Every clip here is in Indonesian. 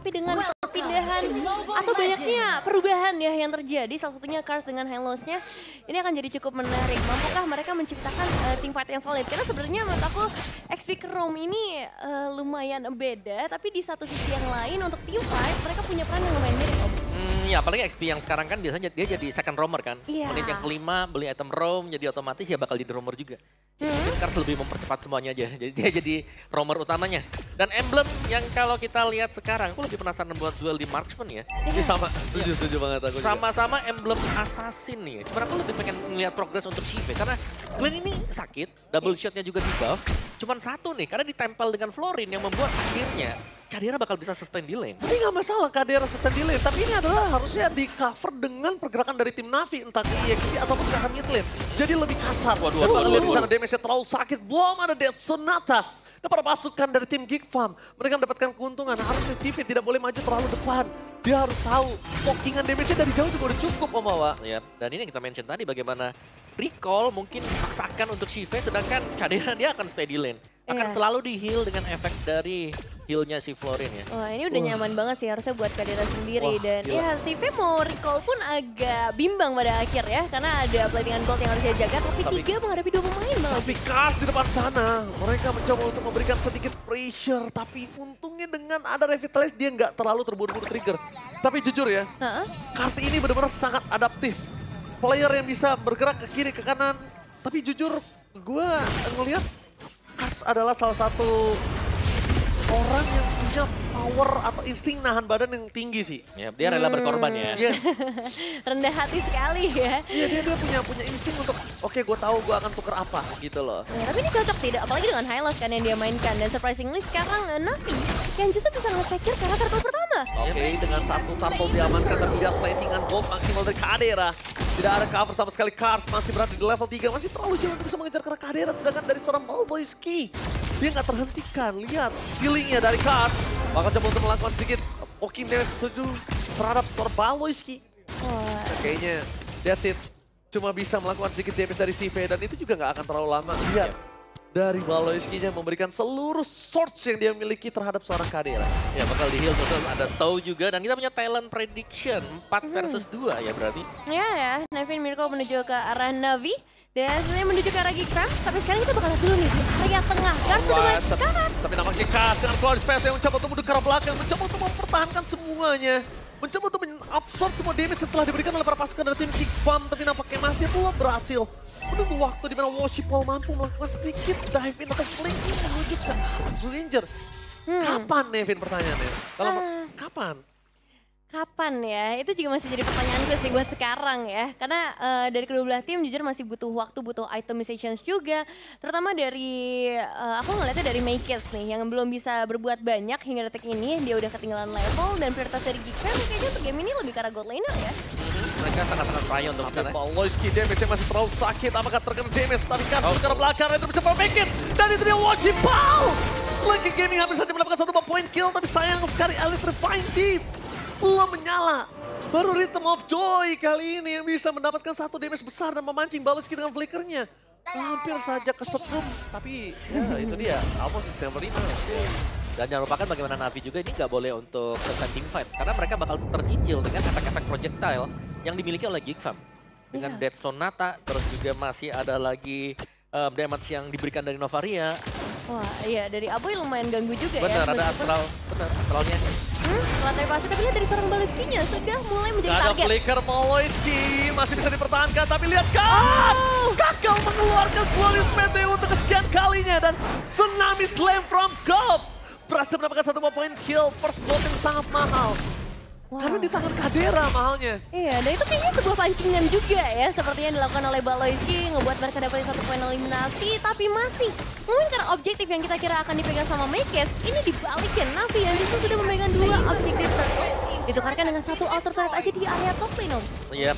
Tapi dengan perpindahan atau banyaknya perubahan ya yang terjadi, salah satunya Cars dengan Hellos-nya, ini akan jadi cukup menarik. Mampukah mereka menciptakan teamfight yang solid? Karena sebenarnya menurut aku XP Chrome ini lumayan beda, tapi di satu sisi yang lain untuk teamfight mereka punya peran yang lumayan mirip, Om. Ya apalagi XP yang sekarang kan biasanya dia jadi second roamer kan. Iya. Menit yang kelima beli item roam, jadi otomatis ya bakal jadi roamer juga. Mungkin Cars lebih mempercepat semuanya aja, jadi dia jadi roamer utamanya. Dan emblem yang kalau kita lihat sekarang, aku lebih penasaran buat duel di Marksman ya. Ini sama, setuju banget aku juga. Sama-sama emblem assassin nih. Cuman aku lebih pengen melihat progres untuk Shive karena Glenn ini sakit, double shotnya juga di buff. Cuman satu nih, karena ditempel dengan Florin yang membuat akhirnya Cadera bakal bisa sustain di lane. Tapi nggak masalah Cadera sustain di lane, tapi ini adalah harusnya di cover dengan pergerakan dari tim Navi, entah ke EXP ataupun ke mid lane. Jadi lebih kasar. Waduh. Lihat di sana damage-nya terlalu sakit, belum ada Death Sonata. Dan para pasukan dari tim Geek Farm, mereka mendapatkan keuntungan. Harusnya Stevie tidak boleh maju terlalu depan. Dia harus tahu, pokingan damage-nya dari jauh juga udah cukup, Om Awa. Ya, dan ini yang kita mention tadi bagaimana recall mungkin dipaksakan untuk Shive, sedangkan Cadera dia akan stay di lane. Akan Iya. selalu di heal dengan efek dari healnya si Florin ya. Wah ini udah nyaman banget sih harusnya buat Cadera sendiri. Wah, Dan gila. ya si V mau recall pun agak bimbang pada akhir ya. Karena ada platingan gold yang harus dia jaga. Tapi 3 menghadapi 2 pemain banget. Tapi Cars di depan sana, mereka mencoba untuk memberikan sedikit pressure. Tapi untungnya dengan ada Revitalize, dia nggak terlalu terburu-buru trigger. Tapi jujur ya, Cars ini benar-benar sangat adaptif. Player yang bisa bergerak ke kiri, ke kanan. Tapi jujur, gue ngelihat Cars adalah salah satu orang yang punya power atau insting nahan badan yang tinggi sih. Ya, dia rela berkorban ya. Yes. Rendah hati sekali ya. Iya, dia punya insting untuk, oke, gue tahu gue akan tuker apa gitu loh. Ya, tapi ini cocok sih, apalagi dengan Hylos kan yang dia mainkan. Dan surprisingly sekarang Navi yang justru bisa nge-secure karena turtle pertama. Oke, dengan satu turtle diamankan, tapi lihat platingan gold maksimal dari Cadera. Tidak ada cover sama sekali, Cars masih berada di level 3, masih terlalu jauh untuk bisa mengejar karena Cadera. Sedangkan dari seorang Balboyski, dia nggak terhentikan. Lihat, healingnya dari Cars. Bakal coba untuk melakukan sedikit poking damage terhadap seorang Balboyski. Wah. Kayaknya, that's it. Cuma bisa melakukan sedikit damage dari CV dan itu juga nggak akan terlalu lama. Lihat, dari Balboyski-nya memberikan seluruh swords yang dia miliki terhadap seorang Cadera. Ya bakal di heal terus ada Soul juga dan kita punya talent prediction 4 versus 2 ya berarti. Ya, Nevin Mirko menuju ke arah Navi. Dan sebenarnya menuju ke arah Geek Farm. Tapi sekarang kita bakal lihat dulu nih di area tengah. Cars sudah mulai kanan. Tapi nampaknya Cars dengan Flawless Path yang mencoba untuk mundur ke arah belakang, mencoba untuk mempertahankan semuanya. Mencoba untuk mengabsorb semua damage setelah diberikan oleh para pasukan dari tim Geek Farm, tapi nampaknya masih belum berhasil. Menunggu waktu di mana Worshipful mampu melakukan sedikit dive in atau flanking menuju ke Blue Rangers. Kapan, Nevin, pertanyaannya? Kalau kapan? Kapan ya? Itu juga masih jadi pertanyaanku sih buat sekarang ya. Karena dari kedua belah tim jujur masih butuh waktu, butuh itemizations juga. Terutama dari, aku ngeliatnya dari Makers nih yang belum bisa berbuat banyak hingga detik ini. Dia udah ketinggalan level dan prioritas dari Geek Farm kayaknya untuk game ini lebih ke arah God Laner ya. Mereka sangat-sangat sayang untuk sana. Balboyski damage yang masih terlalu sakit, apakah terkena damage? Tapi kan ke arah belakang, itu bisa make it. Dan itu dia Worshipful! Lucky Gaming hampir saja mendapatkan 1 point kill, tapi sayang sekali Elite Refined Beats belum menyala. Baru Rhythm of Joy kali ini yang bisa mendapatkan 1 damage besar dan memancing Balboyski dengan flickernya. Hampir saja kesetrum, tapi ya itu dia, almost sistem terima. Dan jangan lupakan bagaimana Navi juga ini nggak boleh untuk selesai team fight. Karena mereka bakal tercicil dengan efek-efek projectile yang dimiliki oleh Geek Farm. Dengan Death Sonata, terus juga masih ada lagi damage yang diberikan dari Novaria. Wah iya dari Aboy lumayan ganggu juga Bener, ya. ada astral, bener, astralnya. Lantai pasti tapi lihat dari seorang Balboyski-nya sudah mulai menjadi Gak ada target. flicker Balboyski, masih bisa dipertahankan, tapi lihat kan! Gagal mengeluarkan Flawless Path untuk kesekian kalinya dan Tsunami Slam from Cops berhasil mendapatkan 1 point kill, first blood yang sangat mahal. Wah. Karena di tangan Cadera mahalnya. Iya, dan itu kayaknya sebuah pancingan juga ya, seperti yang dilakukan oleh Balboyski, ngebuat mereka dapetin 1 poin eliminasi, tapi masih mungkin karena objektif yang kita kira akan dipegang sama Makers, ini dibalikin. Navi yang justru sudah memegang 2 objektif turtle, ditukarkan dengan 1 outer turret aja di area top lane, Om. Iya,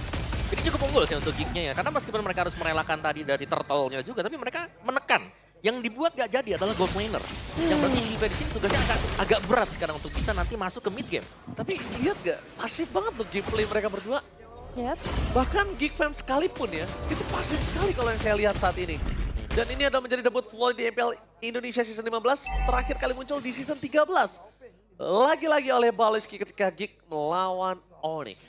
ini cukup unggul sih untuk Geek-nya ya. Karena meskipun mereka harus merelakan tadi dari turtle-nya juga, tapi mereka menekan. Yang dibuat gak jadi adalah gold laner. Yang berarti Shiva di sini tugasnya agak berat sekarang untuk bisa nanti masuk ke mid game. Tapi lihat gak, pasif banget loh gameplay mereka berdua. Yap. Bahkan Geek Fam sekalipun ya, itu pasif sekali kalau yang saya lihat saat ini. Dan ini adalah menjadi debut Floyd di MPL Indonesia Season 15, terakhir kali muncul di Season 13. lagi-lagi oleh Baloyski ketika Geek melawan Onyx.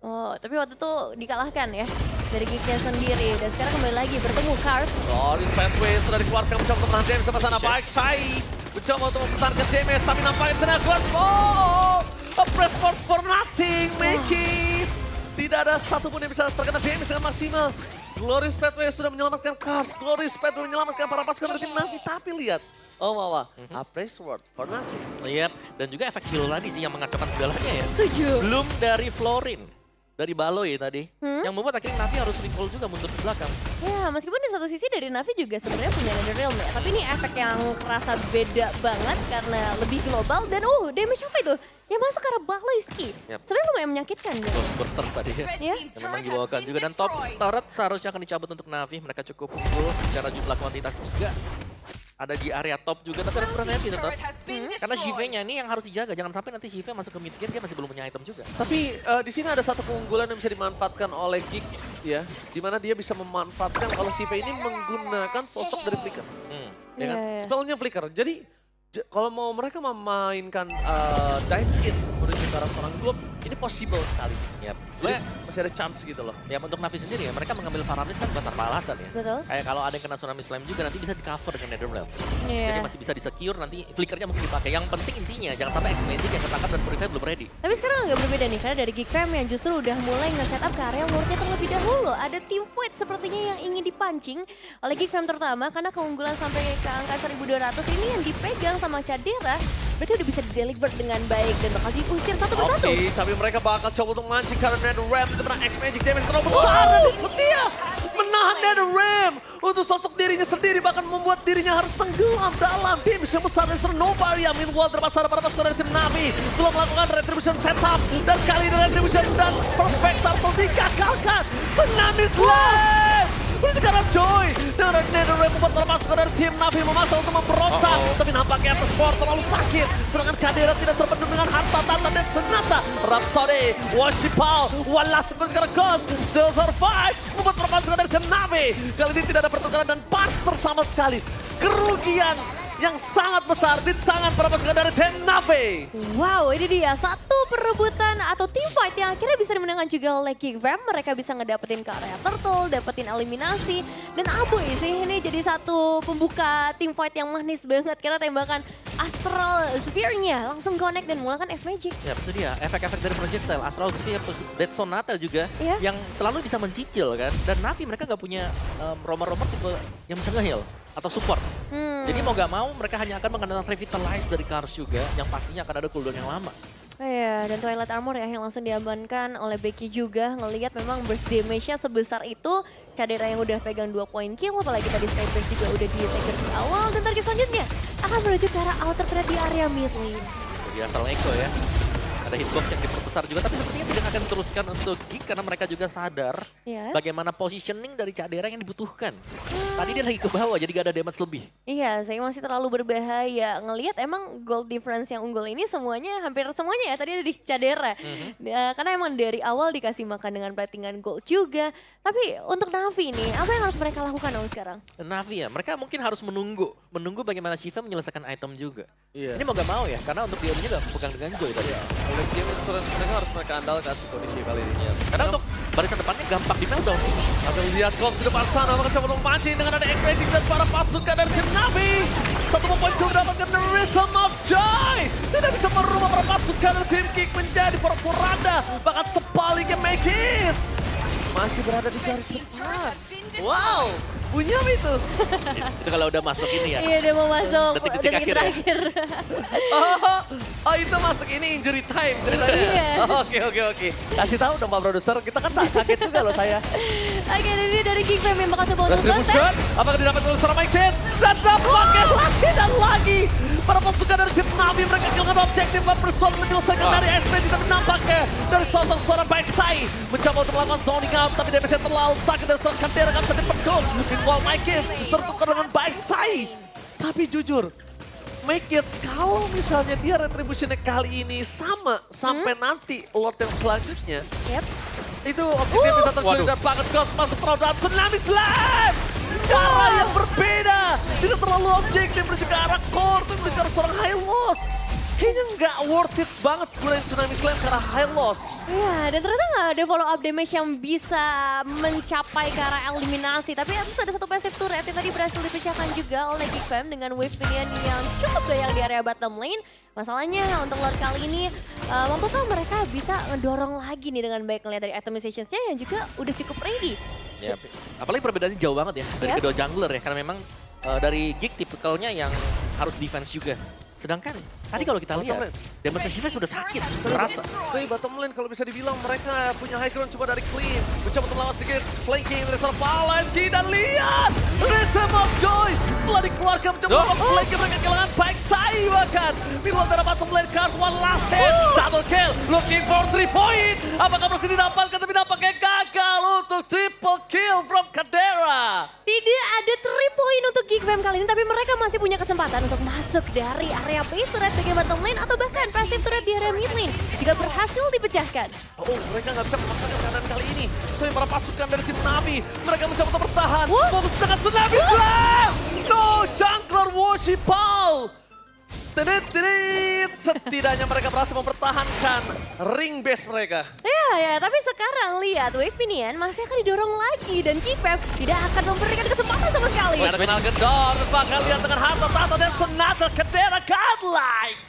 Oh, tapi waktu itu dikalahkan ya dari Geeknya sendiri. Dan sekarang kembali lagi bertemu Cars. Loris Pathway sudah dikeluarkan mencoba untuk menahan damage sama sana. Baik, Sai mencoba untuk mempertahankan damage, tapi nampaknya sana keluar. Oh, a press for nothing, make it. Tidak ada satupun yang bisa terkena damage dengan maksimal. Glorious Pathway sudah menyelamatkan Cars. Glorious Pathway menyelamatkan para pasukan dari tim Navi. Tapi lihat, oh Wawa, a press word for nothing. Iya, dan juga efek heal tadi sih yang mengacaukan segalanya ya. Setuju. Belum dari Florin, dari Baloy tadi, yang membuat akhirnya Navi harus recall juga mundur ke belakang. Ya, meskipun di satu sisi dari Navi juga sebenarnya punya Netherrealm ya. Tapi ini efek yang kerasa beda banget karena lebih global. Dan damage apa itu? Yang masuk ke arah Baloyski. Yep. Sebenarnya lumayan menyakitkan. Ghost Bursters tadi ya. Ya. Dan memang dibawakan juga. Dan top turret seharusnya akan dicabut untuk Navi. Mereka cukup unggul secara jumlah kuantitas 3. Ada di area top juga, tapi ada super Navi tetap. Karena Shive-nya ini yang harus dijaga. Jangan sampai nanti Shive masuk ke mid game, dia masih belum punya item juga. Tapi di sini ada satu keunggulan yang bisa dimanfaatkan oleh Geek ya, dimana dia bisa memanfaatkan kalau Shive ini menggunakan sosok dari Flicker, ya kan? Iya. Spellnya Flicker. Jadi kalau mau mereka memainkan dive in menuju ke arah seorang globe, ini possible sekali. Yap. Jadi masih ada chance gitu loh. Ya untuk Navi sendiri ya, mereka mengambil Faramis kan bukan tanpa alasan ya. Betul. Kayak kalau ada yang kena Tsunami Slam juga nanti bisa di cover dengan Netherrealm. Iya. Jadi masih bisa di-secure, nanti flickernya mungkin dipakai. Yang penting intinya jangan sampai X-Magic yang ketangkap dan Purify belum ready. Tapi sekarang agak berbeda nih, karena dari Geek Fam yang justru udah mulai nge-setup ke area wardnya terlebih dahulu. Ada team fight sepertinya yang ingin dipancing oleh Geek Fam terutama, karena keunggulan sampai ke angka 1200 ini yang dipegang sama Cadera, berarti udah bisa di-deliver dengan baik dan bakal diusir satu persatu. Oke, tapi mereka bakal coba untuk mancing karena Netherrealm itu menang X-Magic damage terlalu besar. Dan setia menahan Netherrealm untuk sosok dirinya sendiri, bahkan membuat dirinya harus tenggelam dalam damage yang besar dari Novaria. Meanwhile, terpaksa para pasukan dari tim Navi belum melakukan retribution setup, dan kali ini retribution dan perfect turtle digagalkan. Tsunami Slam! Sekarang Joy dengan Netherrealm membuat para pasukan dari tim Navi memaksa untuk memberontak. Tapi nampaknya Sport terlalu sakit, sedangkan Cadera tidak terbendung dengan harta tata dan senjata. Rhapsody, Washipal, Wallace sekarang Ghost, still survive, membuat para pasukan dari tim Navi kali ini tidak ada pertukaran dan partner sama sekali. Kerugian yang sangat besar di tangan para pasukan dari tim Navi. Wow, ini dia satu perebutan atau team fight yang akhirnya bisa dimenangkan juga oleh Geek Fam. Mereka bisa ngedapetin ke area Turtle, dapetin eliminasi. Dan Aboy sih ini jadi satu pembuka team fight yang manis banget. Karena tembakan Astral Sphere-nya langsung connect dan menggunakan X-Magic. Ya itu dia, efek-efek dari projectile, Astral Sphere, Dead Sonata juga yang selalu bisa mencicil kan. Dan Navi mereka nggak punya romer-romer tipe yang bisa nge-heal atau support. Jadi mau gak mau mereka hanya akan mengandalkan Revitalize dari Cars juga yang pastinya akan ada cooldown yang lama. Iya, dan Twilight Armor ya yang langsung diamankan oleh Becky juga. Ngelihat memang burst damage-nya sebesar itu. Cadera yang udah pegang 2 point kill, apalagi tadi Skyburst juga udah di-take di awal. Dan target selanjutnya akan menuju ke arah outer threat di area mid lane. Jadi asal Echo ya. Ada hitbox yang diperbesar juga, tapi sepertinya tidak akan diteruskan untuk Geek karena mereka juga sadar bagaimana positioning dari Cadera yang dibutuhkan. Tadi dia lagi ke bawah, jadi gak ada damage lebih. Iya, saya masih terlalu berbahaya. Ngelihat emang gold difference yang unggul ini semuanya, hampir semuanya ya, tadi ada di Cadera. Karena emang dari awal dikasih makan dengan platingan gold juga. Tapi untuk Navi nih, apa yang harus mereka lakukan sekarang? Navi ya, mereka mungkin harus menunggu bagaimana Shiva menyelesaikan item juga. Iya. Ini mau gak mau ya, karena untuk dia juga pegang dengan Joy tadi. Oleh game insurance mereka harus mereka andalkan kondisi kali ini. Karena untuk barisan depannya gampang di meltdown. Tapi lihat Gold di depan sana, mereka coba untuk mancing dengan ada X-Magic dan para pasukan dari tim Navi. Satu poin itu mendapatkan the Rhythm of Joy. Tidak bisa merubah para pasukan dari tim Geek menjadi porak-poranda. Bahkan sebaliknya Make It masih berada di garis depan. Wow, bunyi apa itu? Itu kalau udah masuk ini ya. Iya, udah mau masuk. Detik-detik akhir ya. Oh, itu masuk ini injury time ceritanya. Iya. Oke. Kasih tahu dong Pak Produser, kita kan tak kaget juga loh saya. Oke, ini dari Geek Fam yang bakal coba untuk Retribution, kontak. apakah didapat oleh seorang Mike Kid? Dan dapatkan lagi dan lagi. Para pasukan dari tim Navi mereka kehilangan objektif dan bersuara menyelesaikan dari SPG. Tapi nampaknya dari sosok seorang Baik Sai mencoba untuk melakukan zoning out, tapi damage-nya terlalu sakit dari seorang Cadera kan bisa dipedung. Meanwhile Mike Kid tertukar dengan Baik Sai. Tapi jujur, Make It kalau misalnya dia retributionnya kali ini sama sampai nanti Lord yang selanjutnya. Yep. Itu objektif bisa tercuri dan banget Ghost masuk terlalu dalam Tsunami Slam. Cara yang berbeda, tidak terlalu objektif menuju ke arah core, tapi menuju ke arah seorang Hylos. kayaknya nggak worth it banget gunain Tsunami Slam karena high loss. Iya, dan ternyata nggak ada follow up damage yang bisa mencapai ke arah eliminasi. Tapi terus ada satu passive turret yang tadi berhasil dipecahkan juga oleh GigFam dengan wave minion yang cukup banyak di area bottom lane. Masalahnya untuk Lord kali ini, mampukah mereka bisa ngedorong lagi nih dengan baik ngeliat dari itemization-nya yang juga udah cukup ready. Ya, apalagi perbedaannya jauh banget ya dari kedua jungler ya, karena memang dari Gig tipikalnya yang harus defense juga. Sedangkan tadi kalau kita lihat, damage Shiva sudah sakit, terasa. Tapi bottom lane kalau bisa dibilang mereka punya high ground coba dari Clean. Mencoba untuk melawan sedikit flanking dari seorang Palanski dan lihat! Rhythm of Joy telah dikeluarkan mencoba flanking mereka kehilangan baik saya bahkan. Meanwhile dari bottom lane card one last hit, double kill, looking for 3 point. Apakah masih didapatkan tapi nampaknya gagal untuk triple kill from Kadera. Tidak ada 3 point untuk GigFam kali ini, tapi mereka masih punya kesempatan untuk masuk dari area base turret bagian bottom lane atau bahkan passive turret di area mid lane jika berhasil dipecahkan. Oh, mereka nggak bisa memaksakan keadaan kali ini. Tapi para pasukan dari tim Navi, mereka mencoba untuk bertahan. Fokus dengan Tsunami Slam! No, jungler worship Paul! Setidaknya mereka berhasil mempertahankan ring base mereka. Ya, tapi sekarang lihat Wave Minion masih akan didorong lagi dan GigFam tidak akan memberikan kesempatan sama sekali. Ada final gedor, bahkan lihat dengan harta tahta dan Sonata Kadera godlike.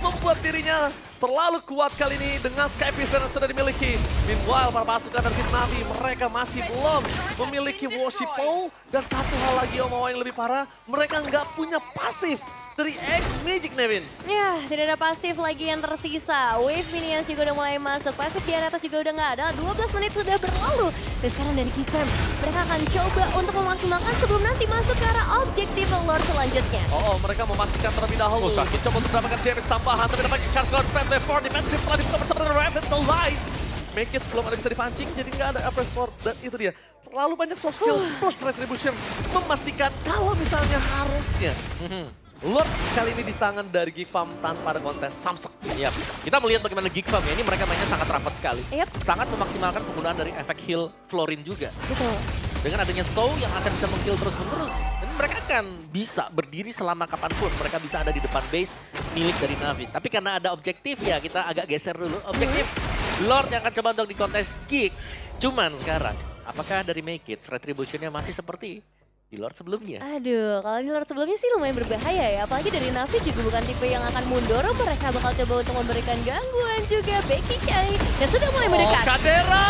Membuat dirinya terlalu kuat kali ini dengan Sky Vision yang sudah dimiliki. Meanwhile, para pasukan dari tim Navi, mereka masih belum memiliki Worship Pole. Dan satu hal lagi Omawa yang lebih parah, mereka nggak punya pasif dari X-Magic, Nevin. Ya, tidak ada pasif lagi yang tersisa. Wave Minions juga udah mulai masuk. Pasif di atas juga udah nggak ada. 12 menit sudah berlalu. Dan sekarang dari GigFam, mereka akan coba untuk memaksimalkan sebelum nanti masuk ke arah objektif Lord selanjutnya. Oh, mereka memastikan terlebih dahulu. Coba untuk mendapatkan damage tambahan, tapi dapat Charles spam dari 4 defensive telah dibuka bersama dengan Raven the Light. Make it belum ada bisa dipancing, jadi nggak ada apa sword. Dan itu dia, terlalu banyak soft skill plus retribution memastikan kalau misalnya harusnya Lord kali ini di tangan dari GigFam tanpa ada kontes Samsek. Yap. Kita melihat bagaimana GigFam ya, ini mereka mainnya sangat rapat sekali. Sangat memaksimalkan penggunaan dari efek heal Florin juga. Betul. Dengan adanya Soul yang akan bisa meng-kill terus-menerus. Dan mereka akan bisa berdiri selama kapanpun. Mereka bisa ada di depan base milik dari Navi. Tapi karena ada objektif ya, kita agak geser dulu. Objektif Lord yang akan coba untuk di kontes Gig. Cuman sekarang, apakah dari Make It retribution-nya masih seperti di Lord sebelumnya? Aduh, kalau di Lord sebelumnya sih lumayan berbahaya ya. Apalagi dari Navi juga bukan tipe yang akan mundur. Mereka bakal coba untuk memberikan gangguan juga. Becky Chai yang sudah mulai mendekat. Kadera!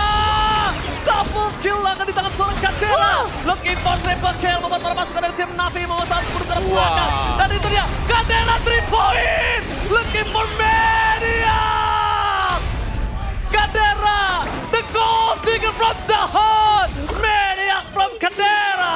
Double kill akan di tangan seorang Kadera. Looking for triple kill. Membuat para pasukan dari tim Navi memesan sepuluh ke belakang. Dan itu dia, Kadera 3 point! Looking for Media! Kadera! The goal digger from the heart! Media from Kadera!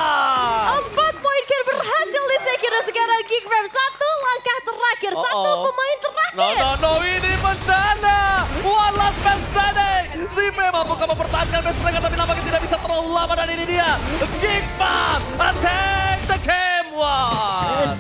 4 poin kan berhasil di secure sekarang GigFam. Satu langkah terakhir, satu pemain terakhir. No, ini bencana. One last man standing. Si memang bukan mempertahankan base mereka, tapi nampaknya tidak bisa terlalu lama dan ini dia. GigFam attack the game one.